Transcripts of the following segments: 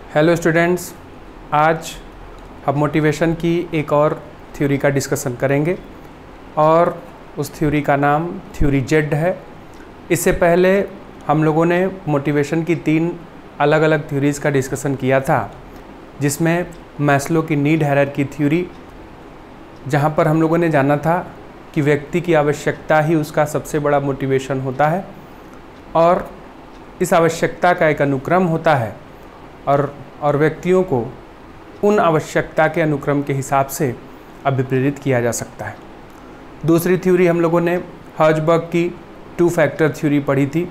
Hello students, आज हम motivation की एक और थ्योरी का डिस्कशन करेंगे और उस थ्योरी का नाम थ्योरी जेड है। इससे पहले हम लोगों ने मोटिवेशन की 3 अलग अलग थ्योरीज़ का डिस्कशन किया था, जिसमें मैस्लो की नीड हायरार्की थ्योरी, जहाँ पर हम लोगों ने जाना था कि व्यक्ति की आवश्यकता ही उसका सबसे बड़ा मोटिवेशन होता है और इस आवश्यकता का एक अनुक्रम होता है और व्यक्तियों को उन आवश्यकता के अनुक्रम के हिसाब से अभिप्रेरित किया जा सकता है। दूसरी थ्योरी हम लोगों ने हर्ज़बर्ग की 2 फैक्टर थ्योरी पढ़ी थी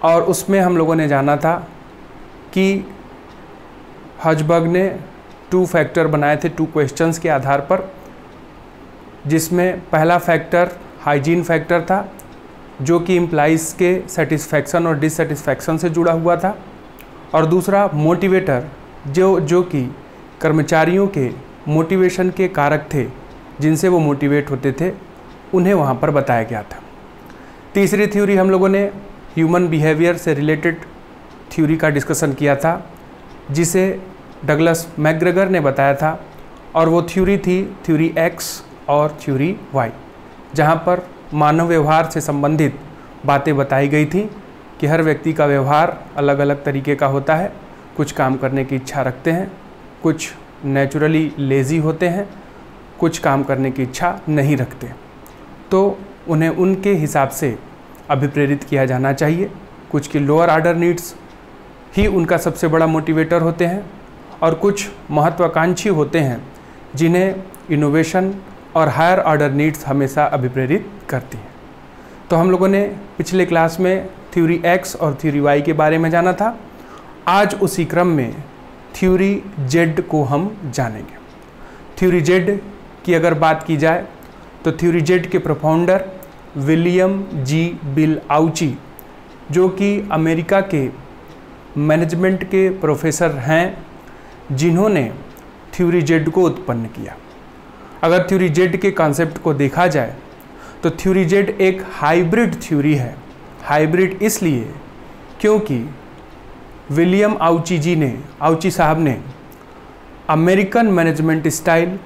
और उसमें हम लोगों ने जाना था कि हर्ज़बर्ग ने 2 फैक्टर बनाए थे 2 क्वेश्चंस के आधार पर, जिसमें पहला फैक्टर हाइजीन फैक्टर था, जो कि इम्प्लाइज के सेटिस्फैक्शन और डिससेटिस्फैक्शन से जुड़ा हुआ था, और दूसरा मोटिवेटर जो कि कर्मचारियों के मोटिवेशन के कारक थे, जिनसे वो मोटिवेट होते थे, उन्हें वहाँ पर बताया गया था। तीसरी थ्योरी हम लोगों ने ह्यूमन बिहेवियर से रिलेटेड थ्योरी का डिस्कशन किया था, जिसे डगलस मैकग्रेगर ने बताया था, और वो थ्योरी थी थ्योरी एक्स और थ्योरी वाई, जहाँ पर मानव व्यवहार से संबंधित बातें बताई गई थी कि हर व्यक्ति का व्यवहार अलग अलग तरीके का होता है। कुछ काम करने की इच्छा रखते हैं, कुछ नेचुरली लेज़ी होते हैं, कुछ काम करने की इच्छा नहीं रखते, तो उन्हें उनके हिसाब से अभिप्रेरित किया जाना चाहिए। कुछ की लोअर आर्डर नीड्स ही उनका सबसे बड़ा मोटिवेटर होते हैं और कुछ महत्वाकांक्षी होते हैं, जिन्हें इनोवेशन और हायर ऑर्डर नीड्स हमेशा अभिप्रेरित करती हैं। तो हम लोगों ने पिछले क्लास में थ्योरी एक्स और थ्योरी वाई के बारे में जाना था। आज उसी क्रम में थ्योरी जेड को हम जानेंगे। थ्योरी जेड की अगर बात की जाए तो थ्योरी जेड के प्रोफाउंडर विलियम जी बिल आउची, जो कि अमेरिका के मैनेजमेंट के प्रोफेसर हैं, जिन्होंने थ्योरी जेड को उत्पन्न किया। अगर थ्योरी जेड के कॉन्सेप्ट को देखा जाए तो थ्योरी जेड एक हाइब्रिड थ्योरी है। हाइब्रिड इसलिए क्योंकि विलियम आउची साहब ने अमेरिकन मैनेजमेंट स्टाइल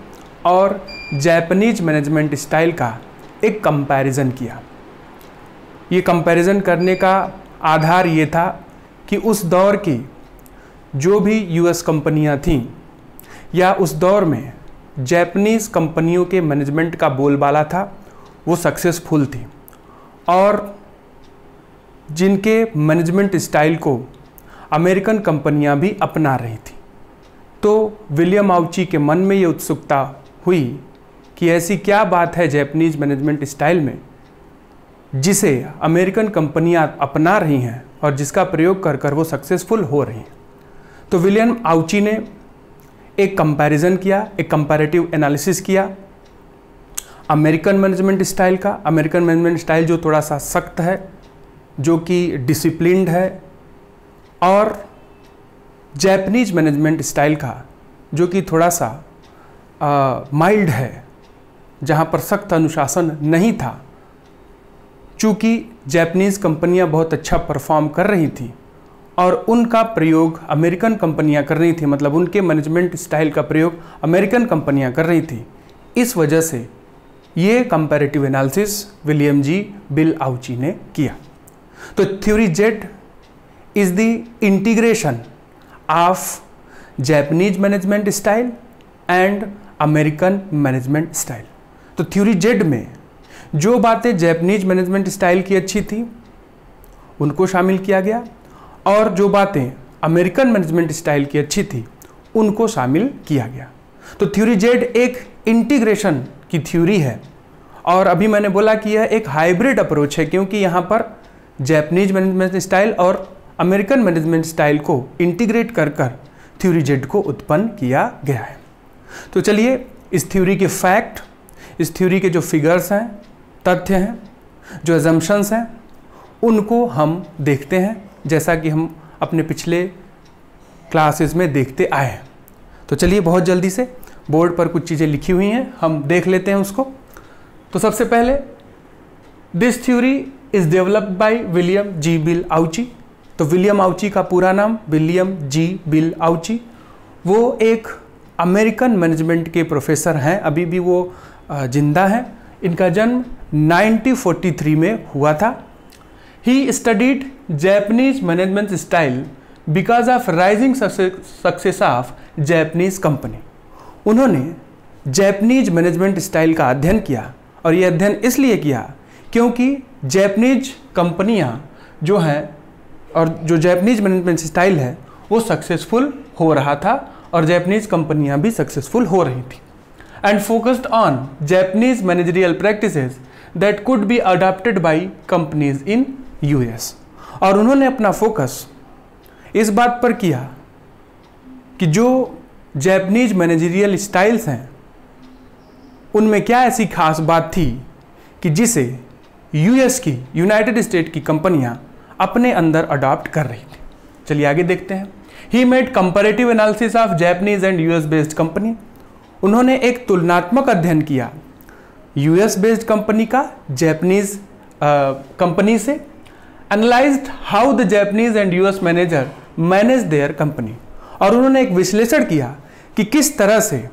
और जापानीज मैनेजमेंट स्टाइल का एक कंपैरिजन किया। ये कंपैरिजन करने का आधार ये था कि उस दौर की जो भी यूएस कंपनियां थीं, या उस दौर में जापानीज कंपनियों के मैनेजमेंट का बोलबाला था, वो सक्सेसफुल थी और जिनके मैनेजमेंट स्टाइल को अमेरिकन कंपनियां भी अपना रही थी। तो विलियम आउची के मन में ये उत्सुकता हुई कि ऐसी क्या बात है जापानीज मैनेजमेंट स्टाइल में, जिसे अमेरिकन कंपनियां अपना रही हैं और जिसका प्रयोग कर कर वो सक्सेसफुल हो रही हैं। तो विलियम आउची ने एक कंपैरिजन किया, एक कंपैरेटिव एनालिसिस किया अमेरिकन मैनेजमेंट स्टाइल का। अमेरिकन मैनेजमेंट स्टाइल जो थोड़ा सा सख्त है, जो कि डिसिप्लिन्ड है, और जापानीज मैनेजमेंट स्टाइल का जो कि थोड़ा सा माइल्ड है, जहाँ पर सख्त अनुशासन नहीं था। चूँकि जापानीज़ कंपनियाँ बहुत अच्छा परफॉर्म कर रही थी और उनका प्रयोग अमेरिकन कंपनियां कर रही थी, मतलब उनके मैनेजमेंट स्टाइल का प्रयोग अमेरिकन कंपनियां कर रही थी, इस वजह से ये comparative analysis William G bill Ouchi ने किया। तो theory Z is the integration of Japanese management style and American management style. तो थ्योरी जेड में जो बातें जापानीज मैनेजमेंट स्टाइल की अच्छी थी, उनको शामिल किया गया, और जो बातें अमेरिकन मैनेजमेंट स्टाइल की अच्छी थी, उनको शामिल किया गया। तो थ्योरी जेड एक इंटीग्रेशन की थ्योरी है, और अभी मैंने बोला कि यह एक हाइब्रिड अप्रोच है, क्योंकि यहाँ पर जापानीज मैनेजमेंट स्टाइल और अमेरिकन मैनेजमेंट स्टाइल को इंटीग्रेट कर कर थ्योरी जेड को उत्पन्न किया गया है। तो चलिए इस थ्योरी के फैक्ट, इस थ्योरी के जो फिगर्स हैं, तथ्य हैं, जो अजम्पशंस हैं, उनको हम देखते हैं, जैसा कि हम अपने पिछले क्लासेस में देखते आए हैं। तो चलिए बहुत जल्दी से बोर्ड पर कुछ चीज़ें लिखी हुई हैं, हम देख लेते हैं उसको। तो सबसे पहले, this theory is developed by William G bill Ouchi. तो विलियम आउची का पूरा नाम विलियम जी बिल आउची, वो एक अमेरिकन मैनेजमेंट के प्रोफेसर हैं, अभी भी वो जिंदा हैं। इनका जन्म 1943 में हुआ था। He studied Japanese management style because of rising success of Japanese company. उन्होंने जैपनीज मैनेजमेंट स्टाइल का अध्ययन किया, और ये अध्ययन इसलिए किया क्योंकि जैपनीज कंपनियां जो हैं और जो जैपनीज मैनेजमेंट स्टाइल है वो सक्सेसफुल हो रहा था, और जैपनीज कंपनियां भी सक्सेसफुल हो रही थी। And focused on Japanese managerial practices that could be adopted by companies in US. और उन्होंने अपना फोकस इस बात पर किया कि जो जैपनीज मैनेजरियल स्टाइल्स हैं उनमें क्या ऐसी खास बात थी कि जिसे यूएस की, यूनाइटेड स्टेट की कंपनियां अपने अंदर अडॉप्ट कर रही थी। चलिए आगे देखते हैं। He made comparative analysis of Japanese and US based company. उन्होंने एक तुलनात्मक अध्ययन किया यूएस बेस्ड कंपनी का जैपनीज कंपनी से। Analysed how the Japanese and US manager manage their company. और उन्होंने एक विश्लेषण किया कि किस तरह से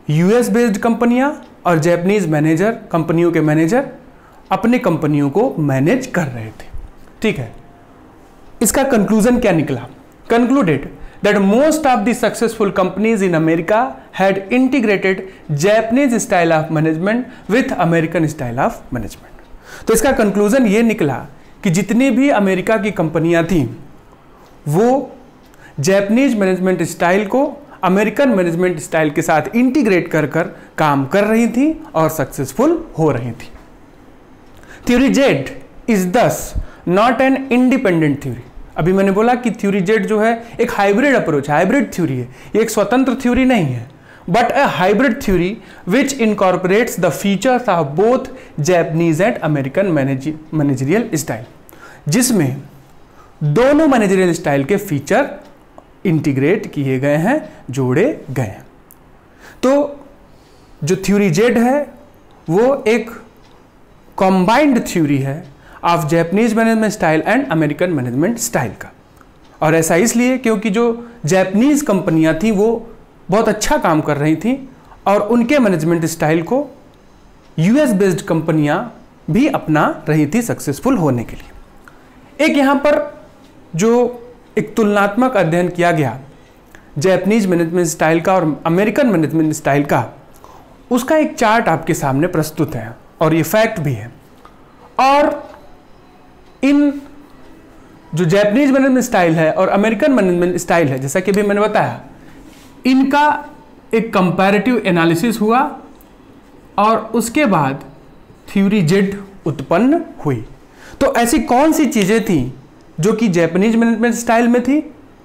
यूएस बेस्ड कंपनियां और जैपनीज मैनेजर, कंपनियों के मैनेजर अपने कंपनियों को मैनेज कर रहे थे। ठीक है, इसका कंक्लूजन क्या निकला? Concluded that most of the successful companies in America had integrated Japanese style of management with American style of management. तो इसका कंक्लूजन ये निकला कि जितनी भी अमेरिका की कंपनियां थीं वो जैपनीज मैनेजमेंट स्टाइल को अमेरिकन मैनेजमेंट स्टाइल के साथ इंटीग्रेट कर काम कर रही थी और सक्सेसफुल हो रही थी। थ्योरी जेड इज दस नॉट एन इंडिपेंडेंट थ्योरी। अभी मैंने बोला कि थ्योरी जेड जो है एक हाइब्रिड अप्रोच, हाइब्रिड थ्योरी है, ये एक स्वतंत्र थ्योरी नहीं है, but a hybrid theory which incorporates the features of both Japanese and American managerial style, जिसमें दोनों मैनेजरियल स्टाइल के फीचर इंटीग्रेट किए गए हैं, जोड़े गए हैं। तो जो थ्योरी जेड है वो एक कॉम्बाइंड थ्योरी है of Japanese management style and American management style का। और ऐसा इसलिए क्योंकि जो जैपनीज कंपनियां थी वो बहुत अच्छा काम कर रही थी और उनके मैनेजमेंट स्टाइल को यूएस बेस्ड कंपनियां भी अपना रही थी सक्सेसफुल होने के लिए। एक यहाँ पर जो एक तुलनात्मक अध्ययन किया गया जैपनीज मैनेजमेंट स्टाइल का और अमेरिकन मैनेजमेंट स्टाइल का, उसका एक चार्ट आपके सामने प्रस्तुत है और ये फैक्ट भी है। और इन जो जैपनीज मैनेजमेंट स्टाइल है और अमेरिकन मैनेजमेंट स्टाइल है, जैसा कि अभी मैंने बताया, इनका एक कंपैरेटिव एनालिसिस हुआ और उसके बाद थ्योरी जेड उत्पन्न हुई। तो ऐसी कौन सी चीजें थी जो कि जैपनीज मैनेजमेंट स्टाइल में थी,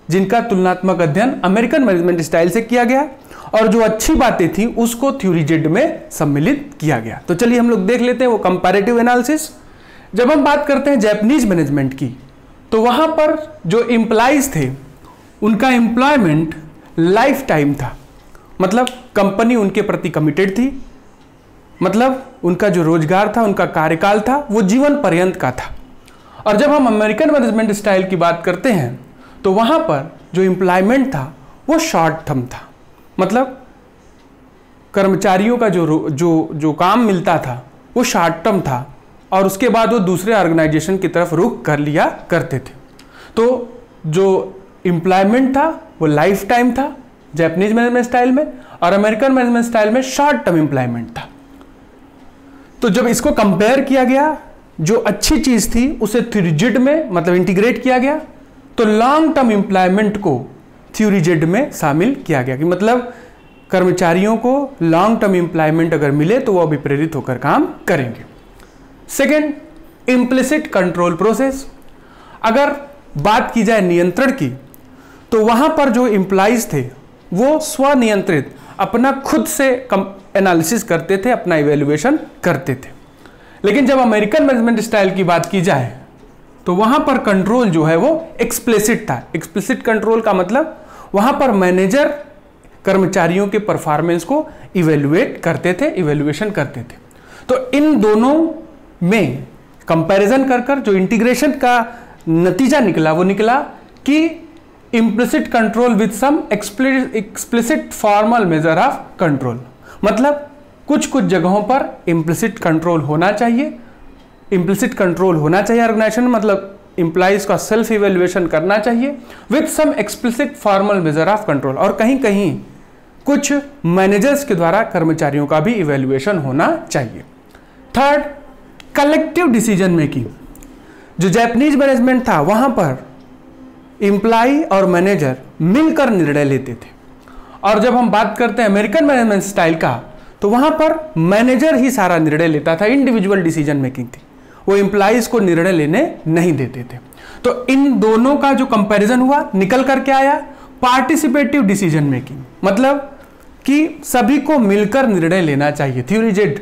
जिनका तुलनात्मक अध्ययन अमेरिकन मैनेजमेंट स्टाइल से किया गया, और जो अच्छी बातें थी उसको थ्योरी जेड में सम्मिलित किया गया। तो चलिए हम लोग देख लेते हैं वो कंपैरेटिव एनालिसिस। जब हम बात करते हैं जैपनीज मैनेजमेंट की, तो वहां पर जो एम्प्लॉइज थे उनका एम्प्लॉयमेंट लाइफ टाइम था, मतलब कंपनी उनके प्रति कमिटेड थी, मतलब उनका जो रोजगार था, उनका कार्यकाल था वो जीवन पर्यंत का था। और जब हम अमेरिकन मैनेजमेंट स्टाइल की बात करते हैं तो वहां पर जो एम्प्लॉयमेंट था वो शॉर्ट टर्म था, मतलब कर्मचारियों का जो काम मिलता था वो शॉर्ट टर्म था और उसके बाद वो दूसरे ऑर्गेनाइजेशन की तरफ रुख कर लिया करते थे। तो जो एम्प्लॉयमेंट था वो लाइफ टाइम था जैपनीज मैनेजमेंट स्टाइल में, और अमेरिकन मैनेजमेंट स्टाइल में शॉर्ट टर्म एम्प्लॉयमेंट था। तो जब इसको कंपेयर किया गया, जो अच्छी चीज थी उसे थ्योरी जेड में मतलब इंटीग्रेट किया गया, तो लॉन्ग टर्म एम्प्लॉयमेंट को थ्योरी जेड में शामिल किया गया कि मतलब कर्मचारियों को लॉन्ग टर्म एम्प्लॉयमेंट अगर मिले तो वो अभी प्रेरित होकर काम करेंगे। Second, implicit control process. अगर बात की जाए नियंत्रण की, तो वहां पर जो एम्प्लॉइज थे वो स्वनियंत्रित अपना खुद से एनालिसिस करते थे, अपना इवेल्युएशन करते थे। लेकिन जब अमेरिकन मैनेजमेंट स्टाइल की बात की जाए तो वहां पर कंट्रोल जो है वो एक्सप्लिसिट था। एक्सप्लिसिट कंट्रोल का मतलब वहां पर मैनेजर कर्मचारियों के परफॉर्मेंस को इवेल्युएट करते थे, इवेल्युएशन करते थे। तो इन दोनों में कंपैरिजन कर जो इंटीग्रेशन का नतीजा निकला वो निकला कि implicit control with some explicit formal measure of control, मतलब कुछ कुछ जगहों पर इम्प्लिसिट कंट्रोल होना चाहिए, इम्प्लिसिट कंट्रोल होना चाहिए ऑर्गेनाइजेशन, मतलब इंप्लॉइज का सेल्फ इवेल्युएशन करना चाहिए with some explicit formal measure of control, और कहीं कहीं कुछ मैनेजर्स के द्वारा कर्मचारियों का भी इवेल्युएशन होना चाहिए। Third, collective decision making. जो जापानीज मैनेजमेंट था वहां पर एम्प्लॉय और मैनेजर मिलकर निर्णय लेते थे, और जब हम बात करते हैं अमेरिकन मैनेजमेंट स्टाइल का तो वहां पर मैनेजर ही सारा निर्णय लेता था, इंडिविजुअल डिसीजन मेकिंग थी, वो एम्प्लॉइज को निर्णय लेने नहीं देते थे। तो इन दोनों का जो कंपैरिजन हुआ निकल करके आया पार्टिसिपेटिव डिसीजन मेकिंग, मतलब कि सभी को मिलकर निर्णय लेना चाहिए। थ्योरी जेड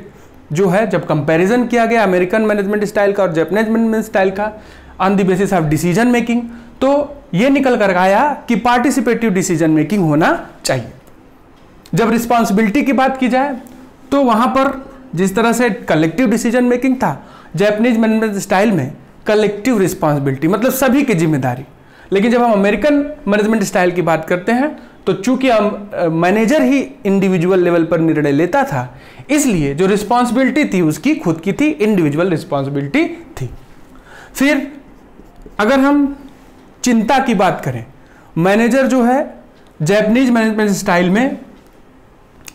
जो है, जब कंपैरिजन किया गया अमेरिकन मैनेजमेंट स्टाइल का और जापानीज मैनेजमेंट स्टाइल का on the basis of decision making, तो ये निकल कर आया कि पार्टिसिपेटिव डिसीजन मेकिंग होना चाहिए। जब रिस्पॉन्सिबिलिटी की बात की जाए तो वहां पर जिस तरह से कलेक्टिव डिसीजन मेकिंग था, जापानीज मैनेजमेंट स्टाइल में कलेक्टिव रिस्पॉन्सिबिलिटी, मतलब सभी की जिम्मेदारी। लेकिन जब हम अमेरिकन मैनेजमेंट स्टाइल की बात करते हैं तो चूंकि मैनेजर ही इंडिविजुअल लेवल पर निर्णय लेता था, इसलिए जो रिस्पॉन्सिबिलिटी थी उसकी खुद की थी, इंडिविजुअल रिस्पॉन्सिबिलिटी थी। फिर अगर हम चिंता की बात करें, मैनेजर जो है जापानीज मैनेजमेंट स्टाइल में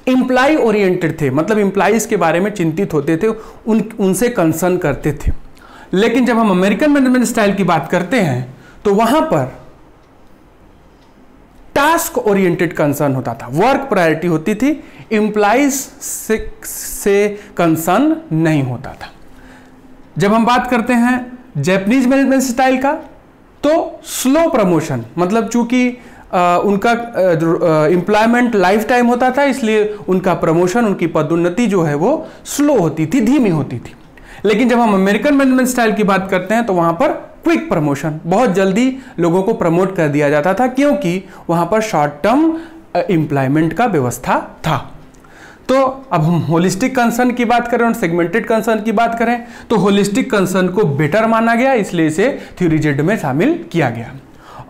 एम्प्लॉय ओरिएंटेड थे, मतलब एम्प्लॉइज के बारे में चिंतित होते थे, उनसे कंसर्न करते थे। लेकिन जब हम अमेरिकन मैनेजमेंट स्टाइल की बात करते हैं तो वहां पर टास्क ओरिएंटेड कंसर्न होता था, वर्क प्रायोरिटी होती थी, एम्प्लॉइज से कंसर्न नहीं होता था। जब हम बात करते हैं जापानीज मैनेजमेंट स्टाइल का तो स्लो प्रमोशन, मतलब चूंकि उनका एम्प्लॉयमेंट लाइफ टाइम होता था, इसलिए उनका प्रमोशन, उनकी पदोन्नति जो है वो स्लो होती थी, धीमी होती थी। लेकिन जब हम अमेरिकन मैनेजमेंट स्टाइल की बात करते हैं तो वहां पर क्विक प्रमोशन, बहुत जल्दी लोगों को प्रमोट कर दिया जाता था, क्योंकि वहां पर शॉर्ट टर्म एम्प्लॉयमेंट का व्यवस्था था। तो अब हम होलिस्टिक कंसर्न की बात करें और सेगमेंटेड कंसर्न की बात करें तो होलिस्टिक कंसर्न को बेटर माना गया, इसलिए इसे थ्योरी जेड में शामिल किया गया।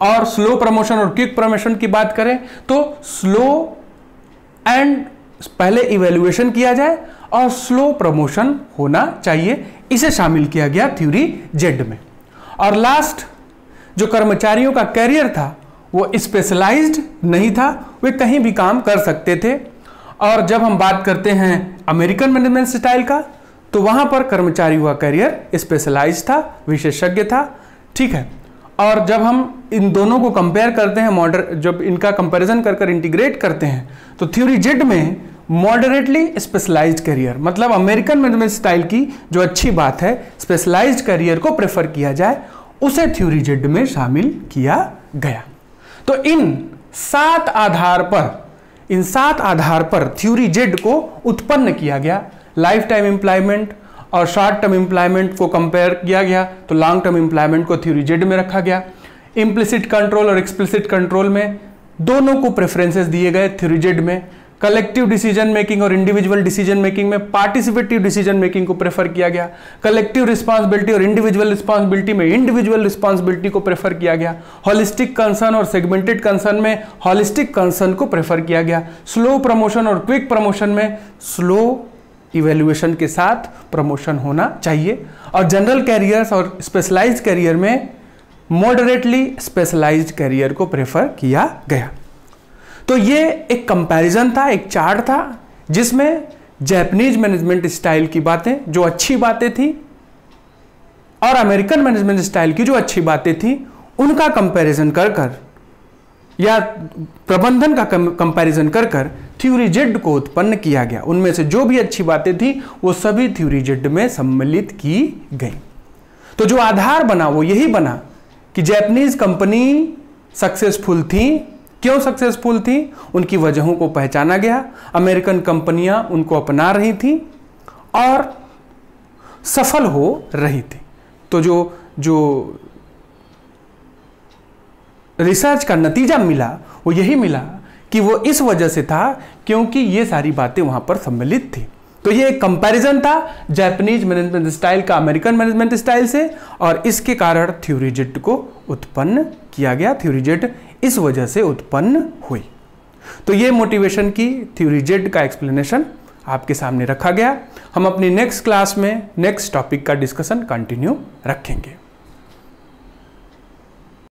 और स्लो प्रमोशन और क्विक प्रमोशन की बात करें तो स्लो एंड पहले इवैल्यूएशन किया जाए और स्लो प्रमोशन होना चाहिए, इसे शामिल किया गया थ्योरी जेड में। और लास्ट, जो कर्मचारियों का कैरियर था वो स्पेशलाइज्ड नहीं था, वे कहीं भी काम कर सकते थे। और जब हम बात करते हैं अमेरिकन मैनेजमेंट स्टाइल का तो वहां पर कर्मचारियों का कैरियर स्पेशलाइज्ड था, विशेषज्ञ था, ठीक है। और जब हम इन दोनों को कंपेयर करते हैं, जब इनका कंपैरिजन कर इंटीग्रेट करते हैं तो थ्योरी जेड में मॉडरेटली स्पेशलाइज्ड करियर, मतलब अमेरिकन मैनेजमेंट स्टाइल की जो अच्छी बात है, स्पेशलाइज्ड करियर को प्रेफर किया जाए, उसे थ्योरी जेड में शामिल किया गया। तो इन सात आधार पर थ्योरी जेड को उत्पन्न किया गया। लाइफ टाइम एम्प्लॉयमेंट और शॉर्ट टर्म एम्प्लॉयमेंट को कंपेयर किया गया तो लॉन्ग टर्म एम्प्लॉयमेंट को थ्योरी जेड में रखा गया। इम्प्लिसिट कंट्रोल और एक्सप्लिसिट कंट्रोल में दोनों को प्रेफरेंसेस दिए गए थ्योरी जेड में। कलेक्टिव डिसीजन मेकिंग और इंडिविजुअल डिसीजन मेकिंग में पार्टिसिपेटिव डिसीजन मेकिंग को प्रेफर किया गया। कलेक्टिव रिस्पांसिबिलिटी और इंडिविजुअल रिस्पांसिबिलिटी में इंडिविजुअल रिस्पांसिबिलिटी को प्रेफर किया गया। हॉलिस्टिक कंसर्न और सेगमेंटेड कंसर्न में हॉलिस्टिक कंसर्न को प्रेफर किया गया। स्लो प्रमोशन और क्विक प्रमोशन में स्लो इवैल्यूएशन के साथ प्रमोशन होना चाहिए। और जनरल कैरियर्स और स्पेशलाइज्ड कैरियर में मॉडरेटली स्पेशलाइज्ड कैरियर को प्रेफर किया गया। तो ये एक कंपैरिजन था, एक चार्ट था जिसमें जापानीज मैनेजमेंट स्टाइल की बातें, जो अच्छी बातें थी, और अमेरिकन मैनेजमेंट स्टाइल की जो अच्छी बातें थी, उनका कंपैरिजन कर या प्रबंधन का कंपैरिजन कर थ्योरी जेड को उत्पन्न किया गया। उनमें से जो भी अच्छी बातें थी वो सभी थ्योरी जेड में सम्मिलित की गई। तो जो आधार बना वो यही बना कि जापानीज कंपनी सक्सेसफुल थी। क्यों सक्सेसफुल थी, उनकी वजहों को पहचाना गया। अमेरिकन कंपनियां उनको अपना रही थी और सफल हो रही थी। तो जो रिसर्च का नतीजा मिला वो यही मिला कि वो इस वजह से था क्योंकि ये सारी बातें वहां पर सम्मिलित थी। तो ये एक कंपैरिजन था जापानीज मैनेजमेंट स्टाइल का अमेरिकन मैनेजमेंट स्टाइल से, और इसके कारण थ्योरी जेड को उत्पन्न किया गया। थ्योरी जेड इस वजह से उत्पन्न हुई। तो ये मोटिवेशन की थ्योरी जेड का एक्सप्लेनेशन आपके सामने रखा गया। हम अपनी नेक्स्ट क्लास में नेक्स्ट टॉपिक का डिस्कशन कंटिन्यू रखेंगे।